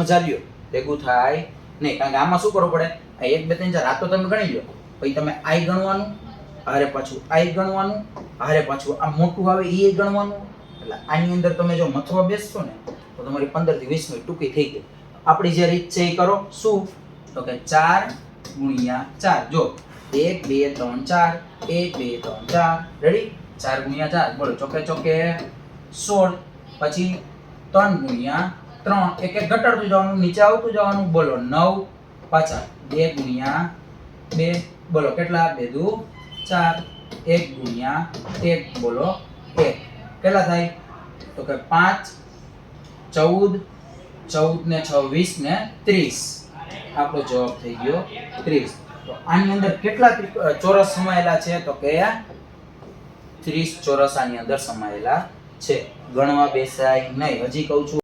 મજા લ્યો ભેગું થાય નહીં, કારણ કે આમાં શું કરવું પડે, 1 2 3 4 આ તો તમે ગણી લો, પછી તમે આઈ ગણવાનું, હારે પાછું આઈ ગણવાનું, હારે પાછું આ મોટું આવે એ ગણવાનું. એટલે આની અંદર તમે જો મથવા બેસશો ને તો તમારી 15 થી 20 મિનિટ ટૂંકી થઈ ગઈ. આપણી જે રીત છે એ કરો. શું? તો કે 4 ગુણ્યા 4. જો 1 2 3 4, 1 2 3 4, રેડી? 4 ગુણ્યા 4, બોલો ચોકે ચોકે 16. પછી 3 ગુણ્યા 3, એક એક ઘટાડતું જવાનું, નીચે આવતું જવાનું, બોલો 9. પાછા 2 ગુણ્યા 2, બોલો કેટલા? 2 દુ 4. 1 ગુણ્યા 1, બોલો 1. કેટલા થાય? તો કે 5 14, 14 ને 6 20 ને 30. આપણો જવાબ થઈ ગયો 30. તો આની અંદર કેટલા ચોરસ સમાયેલા છે? તો કે 30 ચોરસ આની અંદર સમાયેલા છે. ગણવા બેસાય નહીં. હજી કહું છું